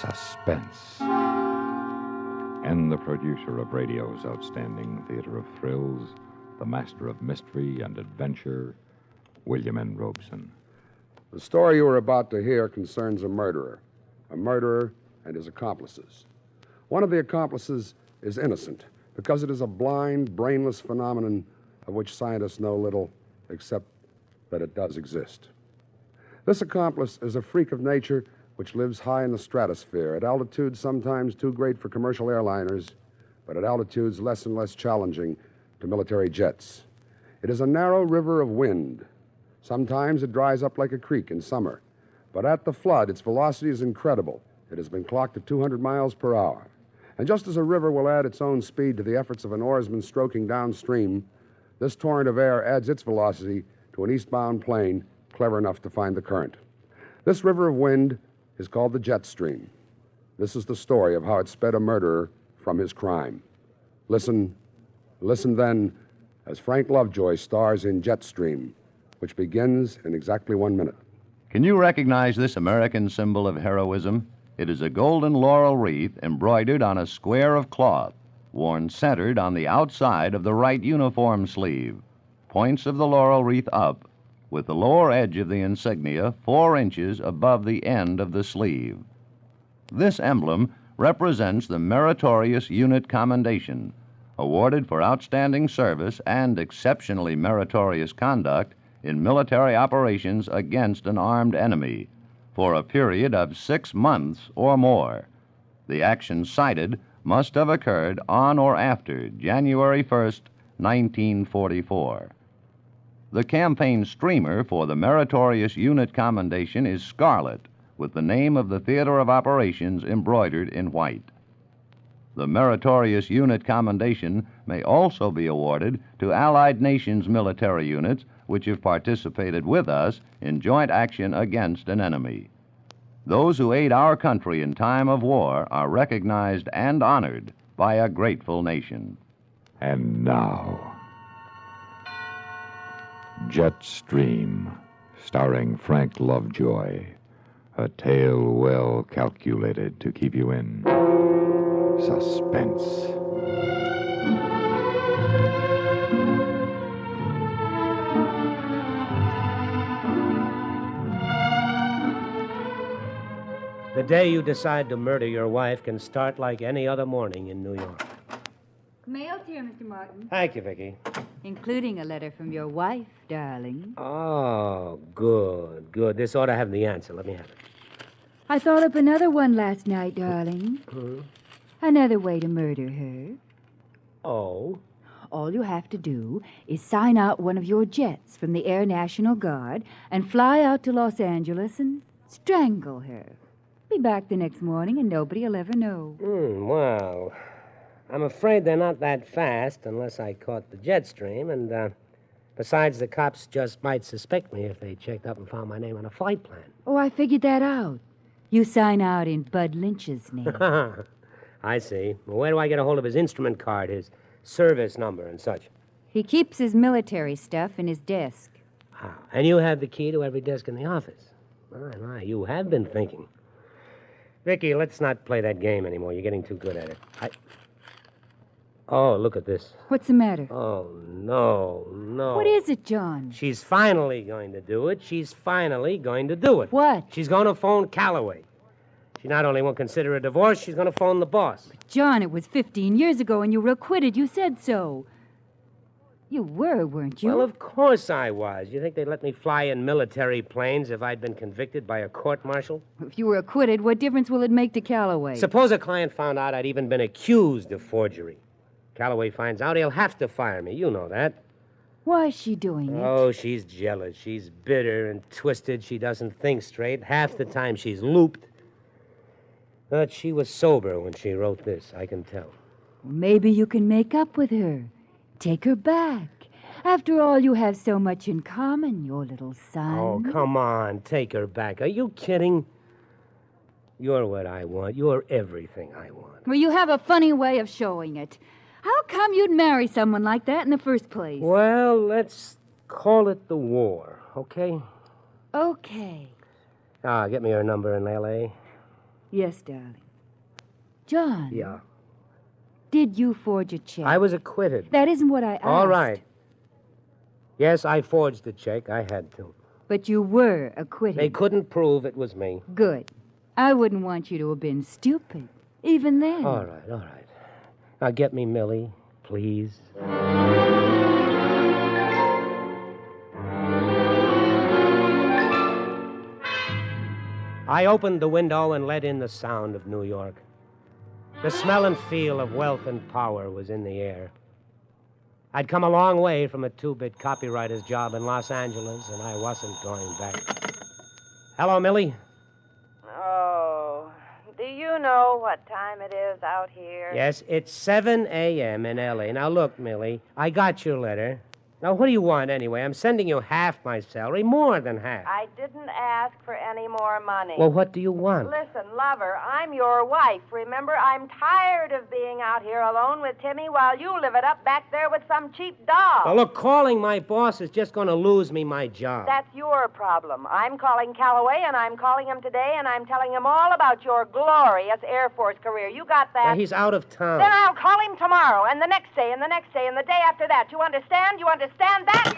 suspense. And the producer of radio's outstanding theater of thrills, the master of mystery and adventure, William N. Robeson. The story you are about to hear concerns a murderer and his accomplices. One of the accomplices is innocent because it is a blind, brainless phenomenon of which scientists know little except that it does exist. This accomplice is a freak of nature which lives high in the stratosphere, at altitudes sometimes too great for commercial airliners, but at altitudes less and less challenging to military jets. It is a narrow river of wind. Sometimes it dries up like a creek in summer, but at the flood, its velocity is incredible. It has been clocked at 200 miles per hour. And just as a river will add its own speed to the efforts of an oarsman stroking downstream, this torrent of air adds its velocity to an eastbound plane clever enough to find the current. This river of wind is called the jet stream. This is the story of how it sped a murderer from his crime. Listen then, as Frank Lovejoy stars in Jetstream, which begins in exactly 1 minute. Can you recognize this American symbol of heroism? It is a golden laurel wreath embroidered on a square of cloth, worn centered on the outside of the right uniform sleeve. Points of the laurel wreath up, with the lower edge of the insignia 4 inches above the end of the sleeve. This emblem represents the Meritorious Unit Commendation, awarded for outstanding service and exceptionally meritorious conduct in military operations against an armed enemy for a period of 6 months or more. The action cited must have occurred on or after January 1st, 1944. The campaign streamer for the Meritorious Unit Commendation is scarlet, with the name of the theater of operations embroidered in white. The Meritorious Unit Commendation may also be awarded to Allied nations' military units which have participated with us in joint action against an enemy. Those who aid our country in time of war are recognized and honored by a grateful nation. And now, Jetstream, starring Frank Lovejoy, a tale well calculated to keep you in suspense. The day you decide to murder your wife can start like any other morning in New York. Mail's here, Mr. Martin. Thank you, Vicki. Including a letter from your wife, darling. Oh, good, good. This ought to have the answer. Let me have it. I thought up another one last night, darling. Another way to murder her. Oh? All you have to do is sign out one of your jets from the Air National Guard and fly out to Los Angeles and strangle her. Be back the next morning and nobody'll ever know. Well, I'm afraid they're not that fast unless I caught the jet stream, and besides, the cops just might suspect me if they checked up and found my name on a flight plan. Oh, I figured that out. You sign out in Bud Lynch's name. I see. Well, where do I get a hold of his instrument card, his service number and such? He keeps his military stuff in his desk. Ah, and you have the key to every desk in the office. My, you have been thinking. Vicki, let's not play that game anymore. You're getting too good at it. Oh, look at this. What's the matter? Oh, no. What is it, John? She's finally going to do it. She's finally going to do it. What? She's going to phone Calloway. She not only won't consider a divorce, she's going to phone the boss. John, it was 15 years ago and you were acquitted. You said so. You were, weren't you? Well, of course I was. You think they'd let me fly in military planes if I'd been convicted by a court-martial? If you were acquitted, what difference will it make to Calloway? Suppose a client found out I'd even been accused of forgery. Calloway finds out, he'll have to fire me. You know that. Why is she doing it? Oh, she's jealous. She's bitter and twisted. She doesn't think straight. Half the time she's looped. But she was sober when she wrote this, I can tell. Maybe you can make up with her. Take her back. After all, you have so much in common, your little son. Oh, come on. Take her back. Are you kidding? You're what I want. You're everything I want. Well, you have a funny way of showing it. How come you'd marry someone like that in the first place? Well, let's call it the war, okay? Okay. Get me her number in L.A. Yes, darling. John. Yeah. Did you forge a check? I was acquitted. That isn't what I asked. All right. Yes, I forged the check. I had to. But you were acquitted. They couldn't prove it was me. Good. I wouldn't want you to have been stupid, even then. All right, all right. Now get me Millie, please. I opened the window and let in the sound of New York. The smell and feel of wealth and power was in the air. I'd come a long way from a two-bit copywriter's job in Los Angeles, and I wasn't going back. Hello, Millie. Oh, do you know what time it is out here? Yes, it's 7 a.m. in L.A. Now, look, Millie, I got your letter. Now, what do you want, anyway? I'm sending you half my salary, more than half. I didn't ask for any more money. Well, what do you want? Listen, lover, I'm your wife. Remember, I'm tired of being out here alone with Timmy while you live it up back there with some cheap doll. Well, look, calling my boss is just going to lose me my job. That's your problem. I'm calling Calloway, and I'm calling him today, and I'm telling him all about your glorious Air Force career. You got that? Now, he's out of town. Then I'll call him tomorrow, and the next day, and the next day, and the day after that. You understand? You understand that?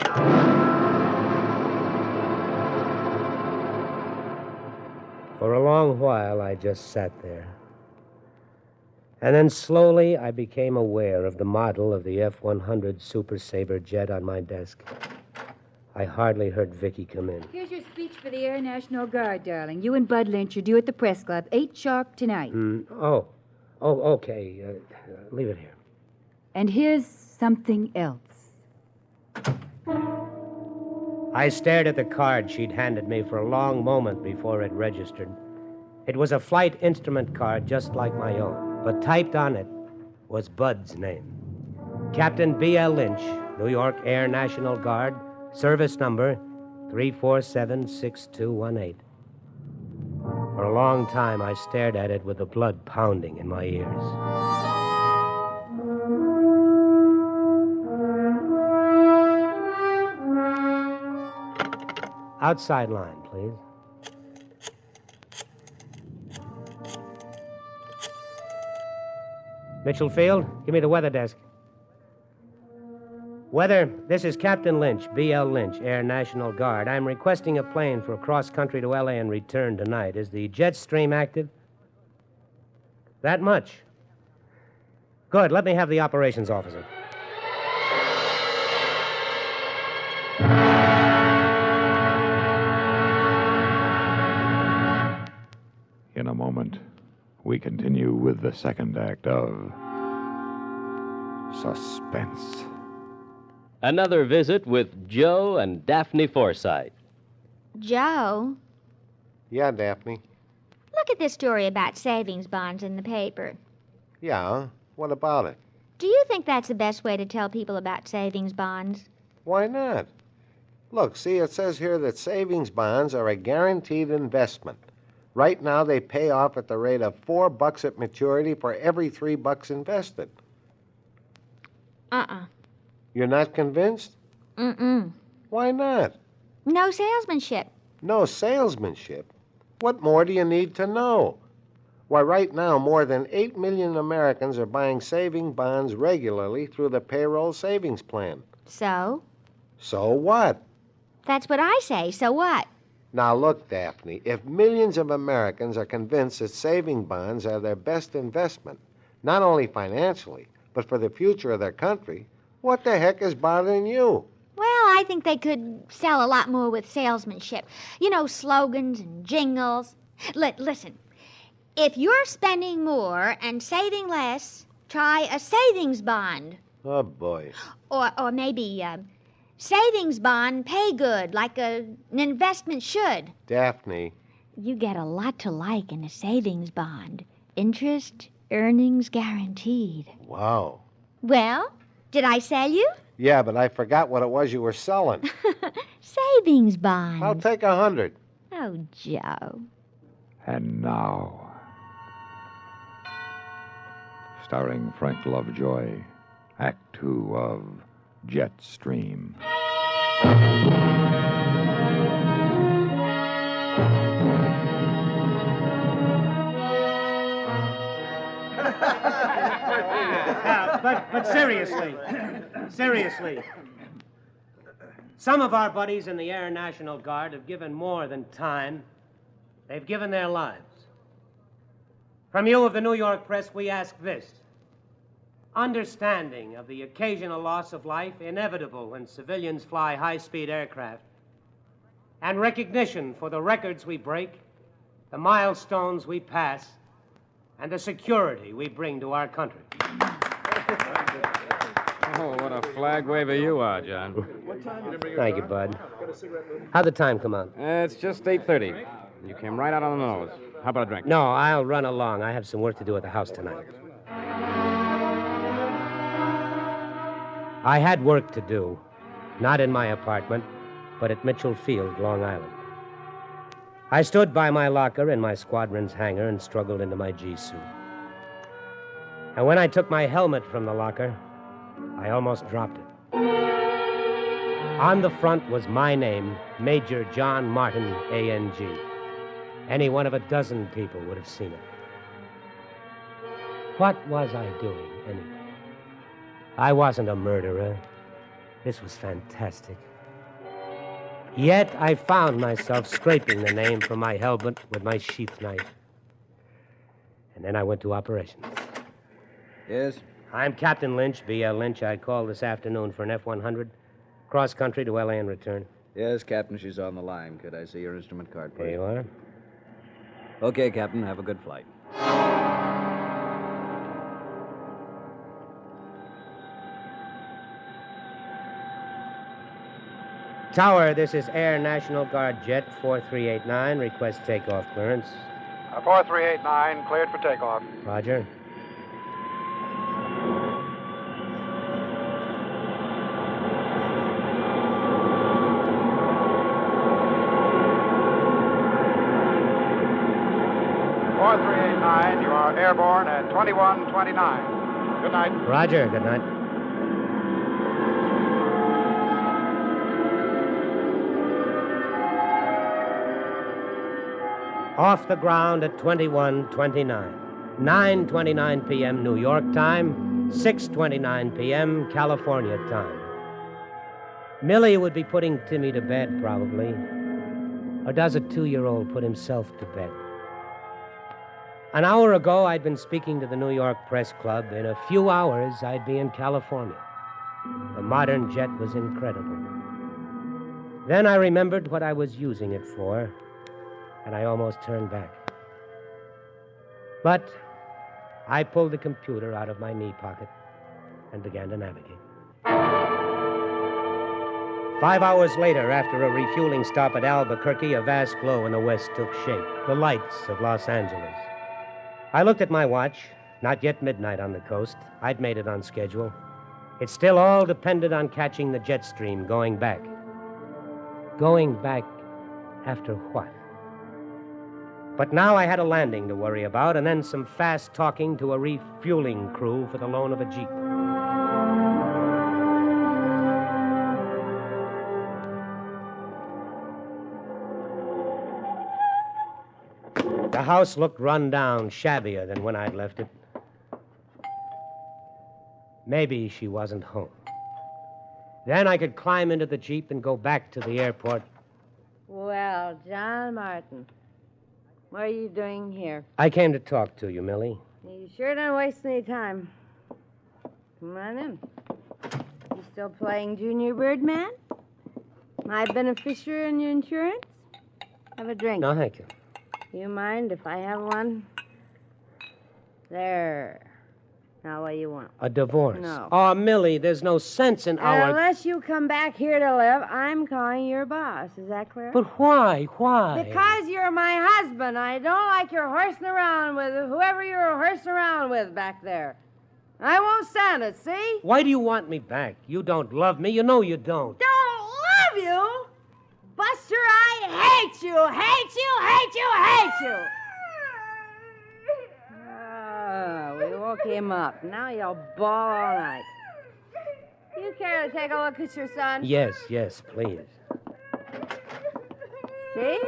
For a long while, I just sat there. And then slowly, I became aware of the model of the F-100 Super Sabre jet on my desk. I hardly heard Vicky come in. Here's your speech for the Air National Guard, darling. You and Bud Lynch are due at the press club, 8 sharp tonight. Oh, okay. Leave it here. And here's something else. I stared at the card she'd handed me for a long moment before it registered. It was a flight instrument card just like my own, but typed on it was Bud's name. Captain B.L. Lynch, New York Air National Guard, service number 3476218. For a long time, I stared at it with the blood pounding in my ears. Outside line, please. Mitchell Field, give me the weather desk. Weather, this is Captain Lynch, B.L. Lynch, Air National Guard. I'm requesting a plane for cross-country to L.A. and return tonight. Is the jet stream active? That much? Good, let me have the operations officer. In a moment, we continue with the second act of Suspense. Another visit with Joe and Daphne Forsythe. Joe, Yeah, Daphne. look at this story about savings bonds in the paper. Yeah, what about it? Do you think that's the best way to tell people about savings bonds? Why not? Look, see, it says here that savings bonds are a guaranteed investment. Right now, they pay off at the rate of $4 at maturity for every $3 invested. You're not convinced? Mm-mm. Why not? No salesmanship. No salesmanship? What more do you need to know? Why, right now, more than 8 million Americans are buying saving bonds regularly through the payroll savings plan. So? So what? That's what I say. So what? Now, look, Daphne, if millions of Americans are convinced that saving bonds are their best investment, not only financially, but for the future of their country, what the heck is bothering you? Well, I think they could sell a lot more with salesmanship. You know, slogans and jingles. Listen, if you're spending more and saving less, try a savings bond. Oh, boy. Or maybe savings bond pay good, like an investment should. Daphne. You get a lot to like in a savings bond. Interest, earnings guaranteed. Wow. Well, did I sell you? Yeah, but I forgot what it was you were selling. Savings bond. I'll take 100. Oh, Joe. And now, starring Frank Lovejoy, Act 2 of Jetstream. But seriously, some of our buddies in the Air National Guard have given more than time. They've given their lives. From you of the New York press, we ask this. Understanding of the occasional loss of life inevitable when civilians fly high-speed aircraft, and recognition for the records we break, the milestones we pass, and the security we bring to our country. Oh, what a flag waver you are, John. Thank you, Bud. How'd the time come out? It's just 8:30. You came right out on the nose. How about a drink? No, I'll run along. I have some work to do at the house tonight. I had work to do. Not in my apartment, but at Mitchell Field, Long Island. I stood by my locker in my squadron's hangar and struggled into my G-suit. And when I took my helmet from the locker, I almost dropped it. On the front was my name, Major John Martin, A.N.G. Any one of a dozen people would have seen it. What was I doing, anyway? I wasn't a murderer. This was fantastic. Yet I found myself scraping the name from my helmet with my sheath knife. And then I went to operations. Yes? I'm Captain Lynch, B.L. Lynch. I called this afternoon for an F-100. Cross country to L.A. and return. Yes, Captain, she's on the line. Could I see your instrument card, please? There you are. Okay, Captain, have a good flight. Tower, this is Air National Guard Jet 4389. Request takeoff clearance. 4389, cleared for takeoff. Roger. You are airborne at 2129. Good night. Roger, good night. Off the ground at 2129. 9:29 p.m. New York time, 6:29 p.m. California time. Millie would be putting Timmy to bed, probably. Or does a 2-year-old put himself to bed? An hour ago, I'd been speaking to the New York Press Club. In a few hours, I'd be in California. The modern jet was incredible. Then I remembered what I was using it for, and I almost turned back. But I pulled the computer out of my knee pocket and began to navigate. 5 hours later, after a refueling stop at Albuquerque, a vast glow in the west took shape. The lights of Los Angeles. I looked at my watch. Not yet midnight on the coast. I'd made it on schedule. It still all depended on catching the jet stream going back. Going back after what? But now I had a landing to worry about, and then some fast talking to a refueling crew for the loan of a Jeep. The house looked run down, shabbier than when I'd left it. Maybe she wasn't home. Then I could climb into the Jeep and go back to the airport. Well, John Martin, what are you doing here? I came to talk to you, Millie. You sure don't waste any time. Come on in. You still playing Junior Birdman? My beneficiary in your insurance? Have a drink. No, thank you. You mind if I have one? There. Now, what do you want? A divorce? No. Oh, Millie, there's no sense in our... Unless you come back here to live, I'm calling your boss. Is that clear? But why? Why? Because you're my husband. I don't like your horsing around with whoever you're horsing around with back there. I won't stand it, see? Why do you want me back? You don't love me. You know you don't. Don't love you? Buster, I hate you, hate you, hate you, hate you. We woke him up. Now you'll bawl all night. You care to take a look at your son? Yes, please. See?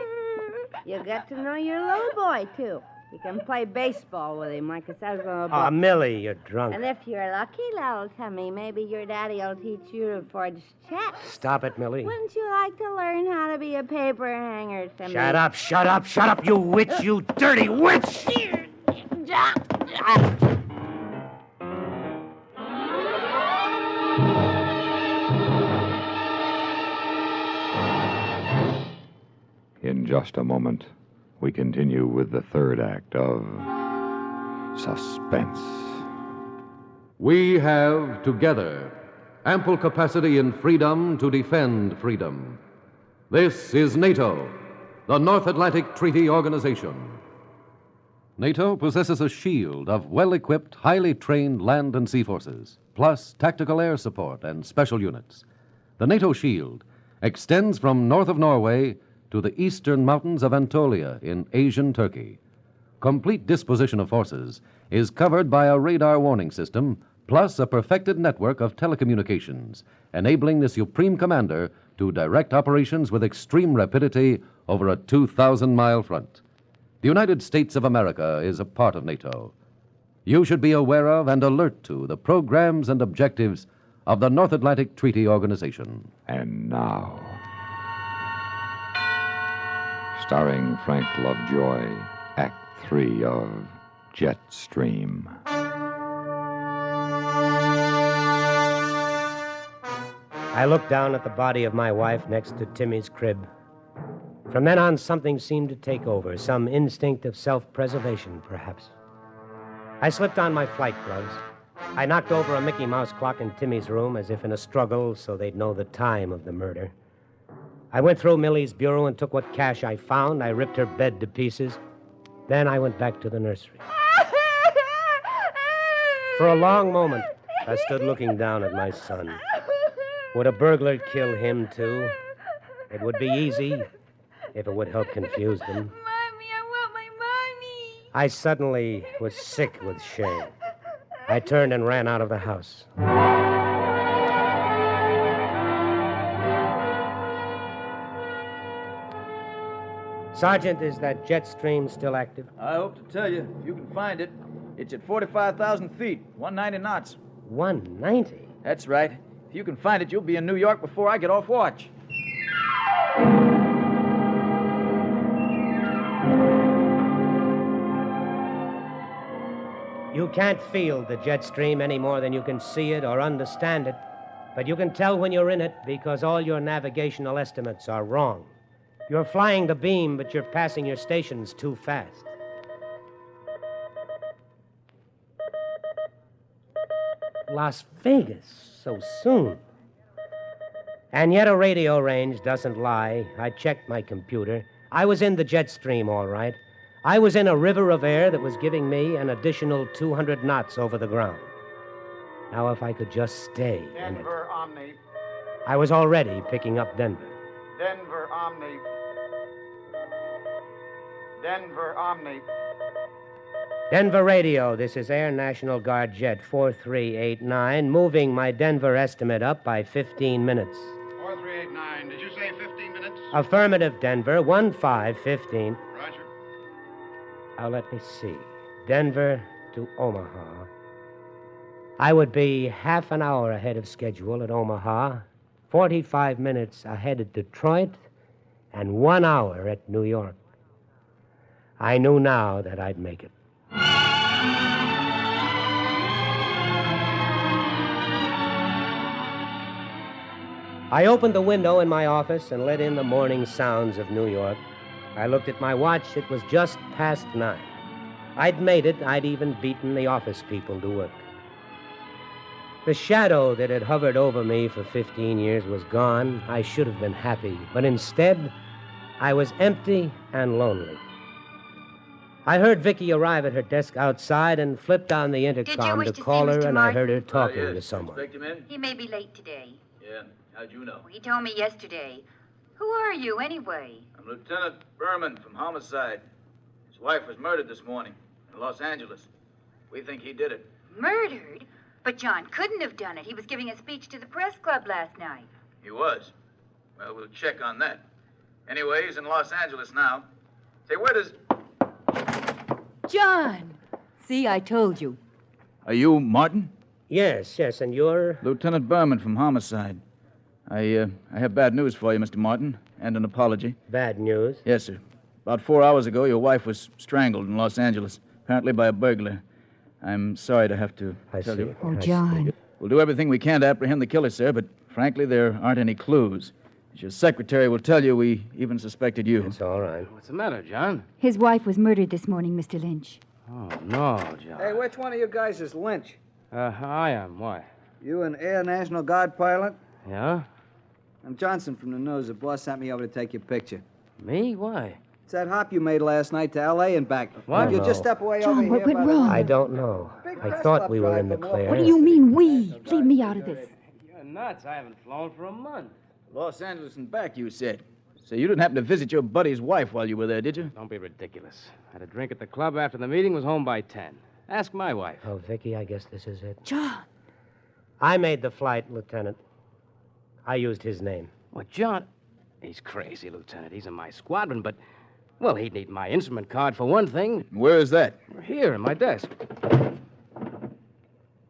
You got to know your little boy, too. You can play baseball with him like it says on the book. Oh, Millie, you're drunk. And if you're lucky, little Timmy, maybe your daddy will teach you to forge checks. Stop it, Millie. Wouldn't you like to learn how to be a paper hanger, Timmy? Shut up, shut up, shut up, you witch, you dirty witch! In just a moment, we continue with the third act of Suspense. We have together ample capacity and freedom to defend freedom. This is NATO, the North Atlantic Treaty Organization. NATO possesses a shield of well-equipped, highly trained land and sea forces, plus tactical air support and special units. The NATO shield extends from north of Norway to the eastern mountains of Anatolia in Asian Turkey. Complete disposition of forces is covered by a radar warning system, plus a perfected network of telecommunications, enabling the Supreme Commander to direct operations with extreme rapidity over a 2,000-mile front. The United States of America is a part of NATO. You should be aware of and alert to the programs and objectives of the North Atlantic Treaty Organization. And now, starring Frank Lovejoy, Act 3 of Jetstream. I looked down at the body of my wife next to Timmy's crib. From then on, something seemed to take over, some instinct of self-preservation, perhaps. I slipped on my flight gloves. I knocked over a Mickey Mouse clock in Timmy's room as if in a struggle so they'd know the time of the murder. I went through Millie's bureau and took what cash I found. I ripped her bed to pieces. Then I went back to the nursery. For a long moment, I stood looking down at my son. Would a burglar kill him, too? It would be easy if it would help confuse them. Mommy, I want my mommy. I suddenly was sick with shame. I turned and ran out of the house. Sergeant, is that jet stream still active? I hope to tell you, if you can find it. It's at 45,000 feet, 190 knots. 190? That's right. If you can find it, you'll be in New York before I get off watch. You can't feel the jet stream any more than you can see it or understand it, but you can tell when you're in it because all your navigational estimates are wrong. You're flying the beam, but you're passing your stations too fast. Las Vegas, so soon. And yet a radio range doesn't lie. I checked my computer. I was in the jet stream, all right. I was in a river of air that was giving me an additional 200 knots over the ground. Now, if I could just stay in it. Denver, Omni. I was already picking up Denver. Denver, Omni. Denver, Omni. Denver radio, this is Air National Guard Jet 4389, moving my Denver estimate up by 15 minutes. 4389. Did you say 15 minutes? Affirmative, Denver, 1515. Roger. Now, let me see. Denver to Omaha. I would be half an hour ahead of schedule at Omaha, 45 minutes ahead at Detroit, and 1 hour at New York. I knew now that I'd make it. I opened the window in my office and let in the morning sounds of New York. I looked at my watch. It was just past 9. I'd made it. I'd even beaten the office people to work. The shadow that had hovered over me for 15 years was gone. I should have been happy, but instead, I was empty and lonely. I heard Vicky arrive at her desk outside and flipped on the intercom to call her, and I heard her talking to someone. Expect him in? He may be late today. Yeah. How'd you know? He told me yesterday. Who are you, anyway? I'm Lieutenant Berman from Homicide. His wife was murdered this morning in Los Angeles. We think he did it. Murdered? But John couldn't have done it. He was giving a speech to the press club last night. He was. Well, we'll check on that. Anyway, he's in Los Angeles now. Say, where does... John! See, I told you. Are you Martin? Yes, and you're? Lieutenant Berman from Homicide. I have bad news for you, Mr. Martin, and an apology. Bad news? Yes, sir. About 4 hours ago, your wife was strangled in Los Angeles, apparently by a burglar. I'm sorry to have to tell you. Oh, John. We'll do everything we can to apprehend the killer, sir, but frankly, there aren't any clues. As your secretary will tell you, we even suspected you. It's all right. What's the matter, John? His wife was murdered this morning, Mr. Lynch. Oh, no, John. Hey, which one of you guys is Lynch? I am. Why? You an Air National Guard pilot? Yeah? I'm Johnson from the news. The boss sent me over to take your picture. Me? Why? It's that hop you made last night to L.A. and back. What? You just step away John, over what here. went by the- wrong? I don't know. I thought we were in the clear. What do you mean, we? Leave me out of this. You're nuts. I haven't flown for a month. Los Angeles and back, you said. So you didn't happen to visit your buddy's wife while you were there, did you? Don't be ridiculous. Had a drink at the club after the meeting, was home by 10. Ask my wife. Oh, Vicky, I guess this is it. John! I made the flight, Lieutenant. I used his name. Well, John, he's crazy, Lieutenant. He's in my squadron, but, well, he'd need my instrument card for one thing. Where is that? Here, in my desk.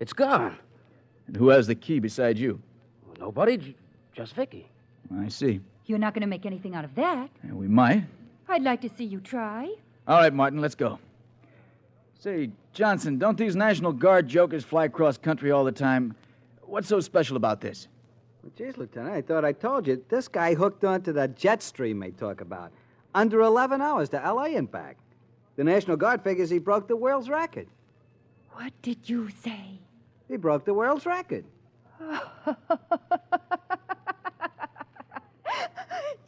It's gone. And who has the key besides you? Well, nobody, just Vicky. I see. You're not going to make anything out of that. Yeah, we might. I'd like to see you try. All right, Martin, let's go. Say, Johnson, don't these National Guard jokers fly cross country all the time? What's so special about this? Well, geez, Lieutenant, I thought I told you. This guy hooked onto the jet stream they talk about. Under 11 hours to L.A. and back. The National Guard figures he broke the world's record. What did you say? He broke the world's record.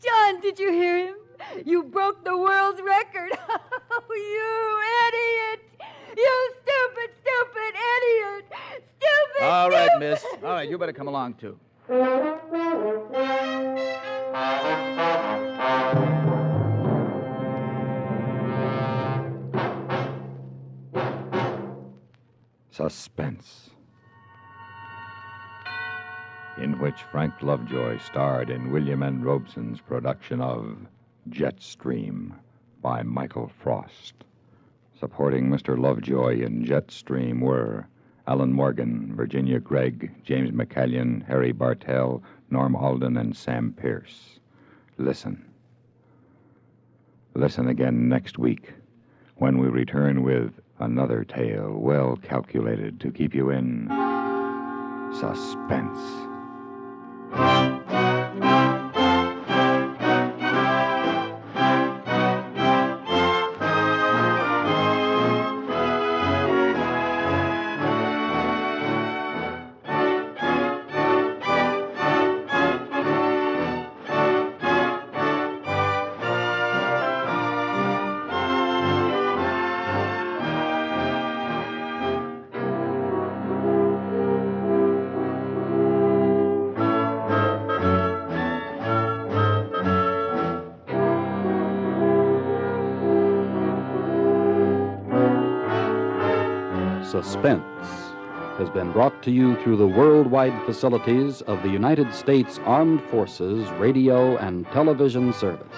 John, did you hear him? You broke the world's record. Oh, you idiot! You stupid idiot! Stupid! All right, miss. All right, you better come along, too. Suspense, in which Frank Lovejoy starred in William N. Robeson's production of Jetstream by Michael Frost. Supporting Mr. Lovejoy in Jetstream were Alan Morgan, Virginia Gregg, James McCallion, Harry Bartell, Norm Alden, and Sam Pierce. Listen. Listen again next week when we return with another tale well calculated to keep you in suspense. Suspense has been brought to you through the worldwide facilities of the United States Armed Forces Radio and Television Service.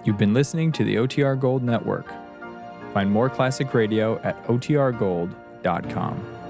You've been listening to the OTR Gold Network. Find more classic radio at otrgold.com.